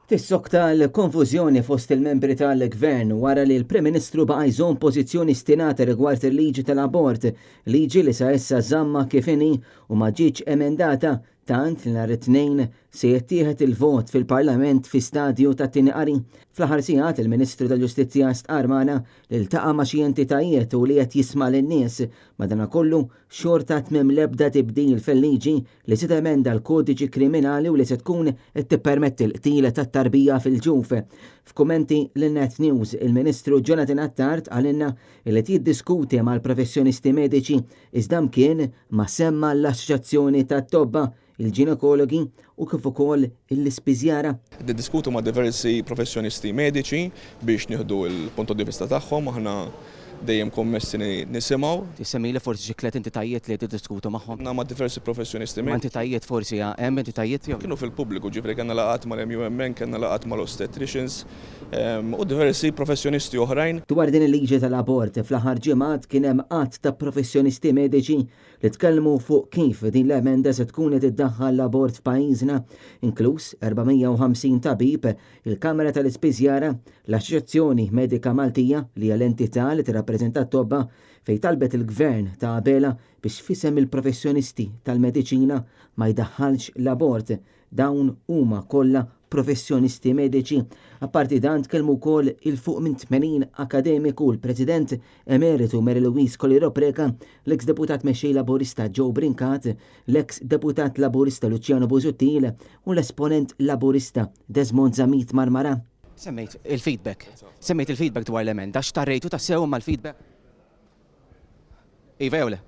Tissokta l-konfużjoni fost il-membri tal-gvern wara li l-Prim Ministru baqa jżomm pożizzjoni stinata rigward il-liġi tal-abort, liġi li sa issa żamma kif inhi u ma ġietx emendata tant li nhar it-tnejn se jittieħed il-vot fil-Parlament fi stadju ta' tieni qari. Fl-aħħar sigħat il-Ministru tal-Ġustizzja stqarmana li ltaqa' ma' xi entitajiet u li qed jisma' lin-nies madankollu xorta tmiem l-ebda tibdil fil-liġi li se temenda l-kodiċi kriminali u li se tkun qed tippermetti l-qtila tat-tarbija fil-ġuf. F'kummenti lin-Net News, il-Ministru Jonathan Attard għalinna li jiddiskuti mal-professjonisti mediċi iżda mkien ma semma l-Assoċjazzjoni tat-Tobba, il-ġinekologi u kif ukoll l-ispiżjara. Diskutu ma' diversi professjonisti mediċi biex nieħdu l-punto di vista tagħhom, aħna dejjem kommessi nisimgħu. Tissemmi li forsi xi tliet entitajiet li tiddiskutu magħhom. Ma' diversi professjonisti mediċi. Entitajiet forsi hemm entitajiet jew kienu fil-pubbliku, ġifri kellna laqat mal-MUMN, kellna laqat mal-obstetricians u diversi professjonisti oħrajn. Dwar din il-liġi tal-abort fl-aħħar ġimgħat kien hemm qatt ta' professjonisti mediċi li tkellmu fuq kif din l-emenda se tkun qed iddaħħal l-abort f'pajjiżna, inkluż 450 tabib, il-Kamra tal-Ispiżjara, l-Assoċjazzjoni Medika Maltija li hija l-entità li tirrappreżenta t-Tobba fejn talbet il-Gvern ta' qabela biex fisem il-professjonisti tal-mediċina ma jdaħħalx l-abort. Dawn huma kollha professjonisti mediċi. Apparti dan tkellmu wkoll il-fuq minn 80 akademiku, l-President Emeritu Mary Louise Collier Preka, l-eks deputat mexxej laburista Joe Brincat, l-eks deputat laburista Luciano Busuttil u l-esponent laburista Desmond Zamit Marmara. Semmejt il-feedback dwar l-emenda, x'tarrejtu tassew mal-feedback? Iva jew le?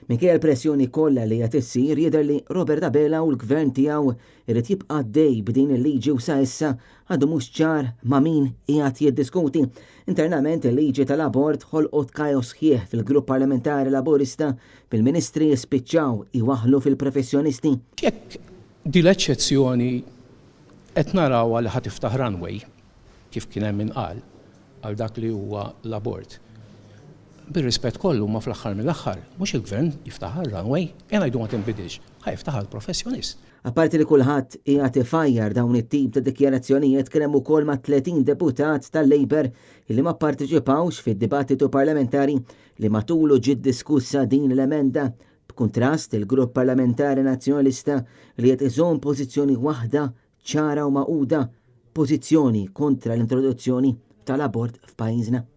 Minkejja l-pressjoni kollha li qed issir jidher li Robert Abela u l-gvern tiegħu irid jibqa' għaddej b'din il-liġi u sa issa għadu mhux ċar ma' min qiegħed jiddiskuti. Internament il-liġi tal-abort ħolqot kajos ħieħ fil-grupp parlamentari laburista bil-ministri jispiċċaw iwaħħlu fil-professjonisti. Jekk di l-eċċezzjoni qed narawha li ħadd tiftaħ runway kif kien hemm inqal għal dak li huwa l-abort. Bir-rispett kollu ma fl-aħħar mill-aħħar, mhux il-gvern jiftaħ runway, jena jdu ma tinbidilx, ħajftaħ il-professjonist. Apparti li kulħadd qiegħed ifajjar dawn it-tip ta' dikjarazzjonijiet kien hemm ukoll ma' 30 deputat tal-Labor li ma pparteċipawx fid-dibattitu parlamentari li matulu ġiet diskussa din l-emenda. B'kuntrast il-Grupp Parlamentari Nazzjonalista li qed iżomm pożizzjoni waħda ċara u maquda, pożizzjoni kontra l-introduzzjoni tal-abort f'pajjiżna.